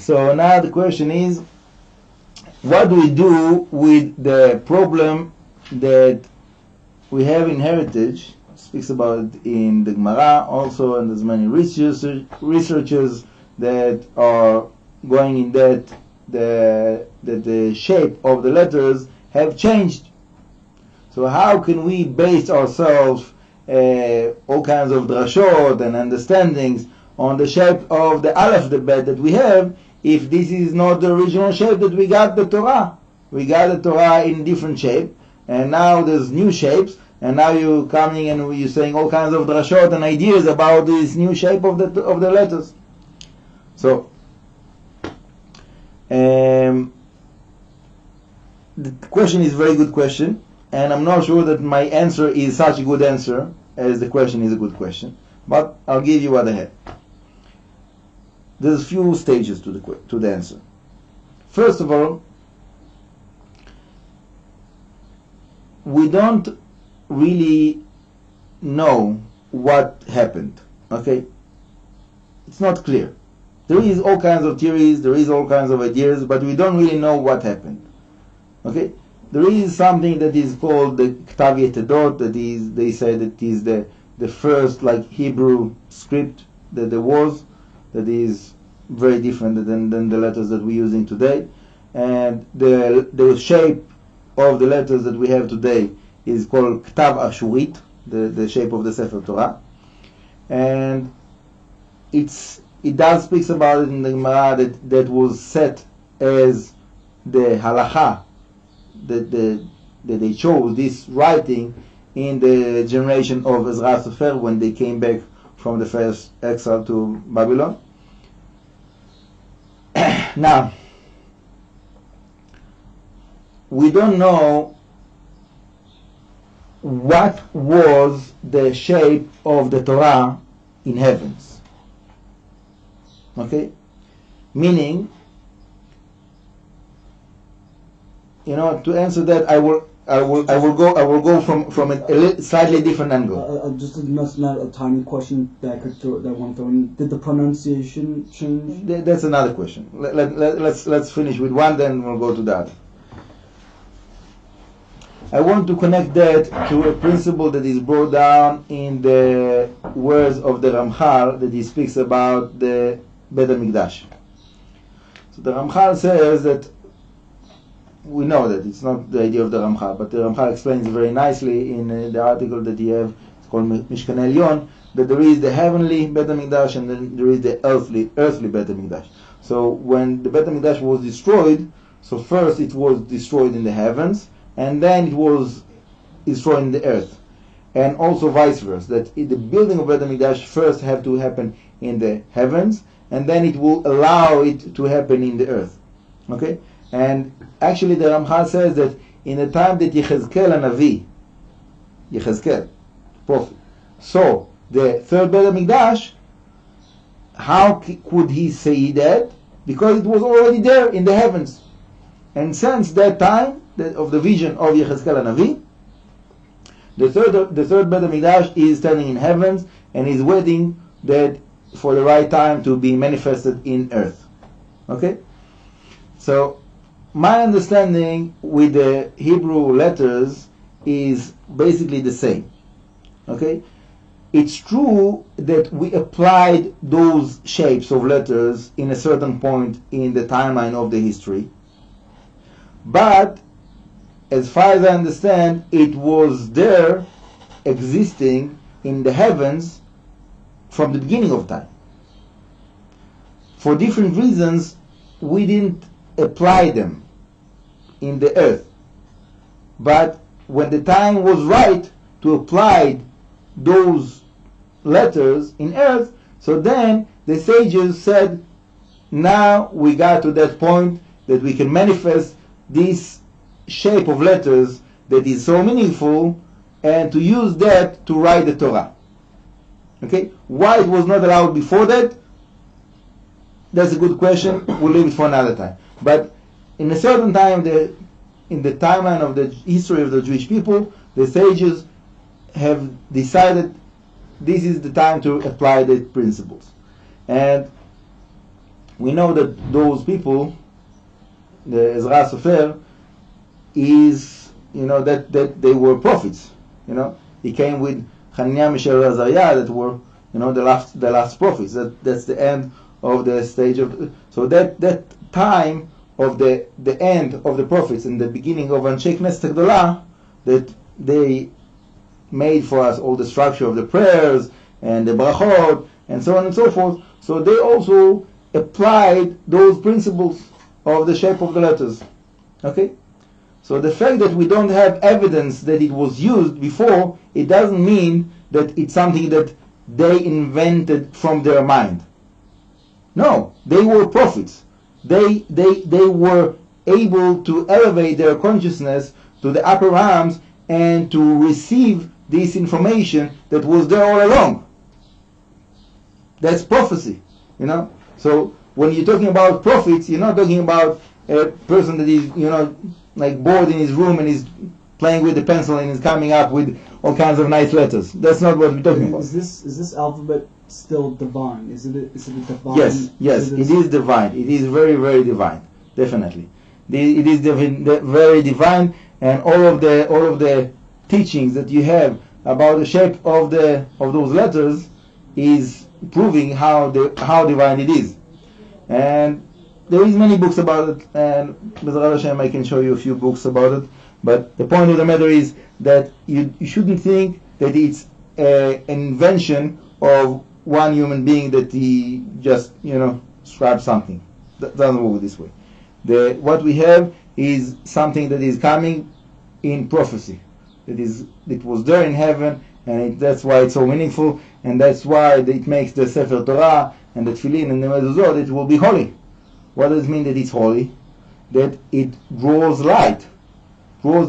So now the question is, what do we do with the problem that we have in heritage? Speaks about it in the Gemara also, and there's many researchers that are going in that the shape of the letters have changed. So how can we base ourselves all kinds of drashot and understandings on the shape of the alphabet that we have, if this is not the original shape that we got the Torah? We got the Torah in different shape, and now there's new shapes, and now you're coming and you're saying all kinds of drashot and ideas about this new shape of the letters. So the question is a very good question, and I'm not sure that my answer is such a good answer as the question is a good question, but I'll give you what I have. There's a few stages to the answer. First of all, we don't really know what happened. Okay? It's not clear. There is all kinds of theories, there is all kinds of ideas, but we don't really know what happened. Okay? There is something that is called the Ktav Yetedot, that is, they say that is the first like Hebrew script that there was, that is very different than the letters that we're using today. And the shape of the letters that we have today is called Ktav Ashurit, the shape of the Sefer Torah. And it does speaks about it in the Gemara that was set as the halacha that they chose this writing in the generation of Ezra Sofer when they came back from the first exile to Babylon. Now, we don't know what was the shape of the Torah in heavens. Okay? Meaning, to answer that, I will go from a slightly different angle. Just not a tiny question that one throw in. Did the pronunciation change? That's another question. Let's finish with one, then we'll go to the other. I want to connect that to a principle that is brought down in the words of the Ramchal that he speaks about the Beit HaMikdash. So the Ramchal says that we know that it's not the idea of the Ramchal, but the Ramchal explains very nicely in the article that he have, it's called Mishkan Elyon, that there is the heavenly Beit HaMikdash and then there is the earthly Beit HaMikdash. So when the Beit HaMikdash was destroyed, so first it was destroyed in the heavens, and then it was destroyed in the earth. And also vice versa, that the building of Beit HaMikdash first have to happen in the heavens, and then it will allow it to happen in the earth. Okay? And actually the Ramchal says that in the time that Yechezkel, prophet, saw the third Beit HaMikdash, how could he say that? Because it was already there in the heavens. And since that time of the vision of Yechezkel Hanavi, the third Beit HaMikdash is standing in heavens and is waiting that for the right time to be manifested in earth. Okay? So my understanding with the Hebrew letters is basically the same. Okay? It's true that we applied those shapes of letters in a certain point in the timeline of the history. But as far as I understand, it was there existing in the heavens from the beginning of time. For different reasons, we didn't apply them in the earth. But when the time was right to apply those letters in earth, so then the sages said, now we got to that point that we can manifest this shape of letters that is so meaningful, and to use that to write the Torah. Okay? Why it was not allowed before that? That's a good question. We'll leave it for another time. But in a certain time, in the timeline of the history of the Jewish people, the sages have decided this is the time to apply the principles. And we know that those people, the Ezra Sofer, is, that they were prophets. He came with Hananiah, Mishael, Azariah, that were, the last prophets. That's the end of the stage of. So that time of the end of the prophets and the beginning of Anshe Knesset Gdolah, that they made for us all the structure of the prayers and the brachot and so on and so forth. So they also applied those principles of the shape of the letters. Okay? So the fact that we don't have evidence that it was used before, it doesn't mean that it's something that they invented from their mind. No, they were prophets. They were able to elevate their consciousness to the upper realms and to receive this information that was there all along. That's prophecy, So when you're talking about prophets, you're not talking about a person that is, like bored in his room and is playing with a pencil and is coming up with all kinds of nice letters. That's not what we're talking about. Is this alphabet still divine? Is it a divine? Yes, it is divine. It is very, very divine. Definitely, it is very divine, and all of the teachings that you have about the shape of those letters is proving how divine it is. And there is many books about it, and B'ezrat Hashem I can show you a few books about it. But the point of the matter is that you shouldn't think that it's an invention of one human being that he just scribed something. That doesn't work this way. What we have is something that is coming in prophecy. It was there in heaven, and that's why it's so meaningful, and that's why it makes the Sefer Torah and the Tefillin and the Mezuzot, that it will be holy. What does it mean that it's holy? That it draws the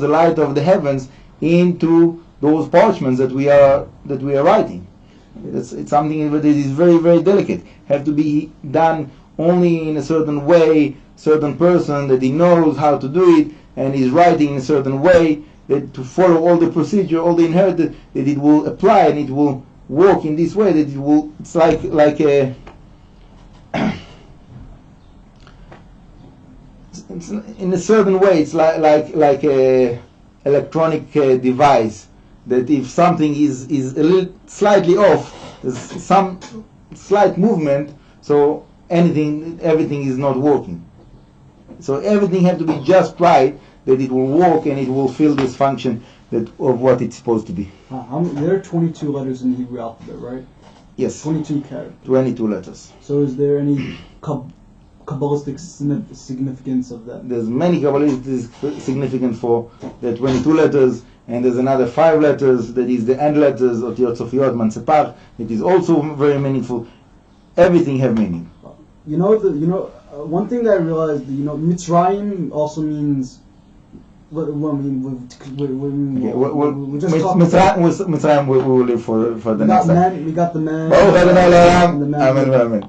light of the heavens into those parchments that we are writing. It's something that is very, very delicate. Have to be done only in a certain way, certain person that he knows how to do it, and is writing in a certain way, that to follow all the procedure, all the inherited, that it will apply and it will work in this way, that it's like a it's in a certain way, it's like a electronic device, that if something is a little slightly off, there's some slight movement, so everything is not working. So everything has to be just right, that it will work and it will fill this function of what it's supposed to be. There are 22 letters in the Hebrew alphabet, right? Yes. 22 characters. 22 letters. So is there any Kabbalistic significance of that? There's many Kabbalistic significance for the 22 letters, and there's another 5 letters, that is the end letters, Otiyot Sofiot, Mansepar, it is also very meaningful. Everything have meaning. One thing that I realized, Mitzrayim also means. What I mean, Mitzrayim we will leave for the next time. We got the man. Amen.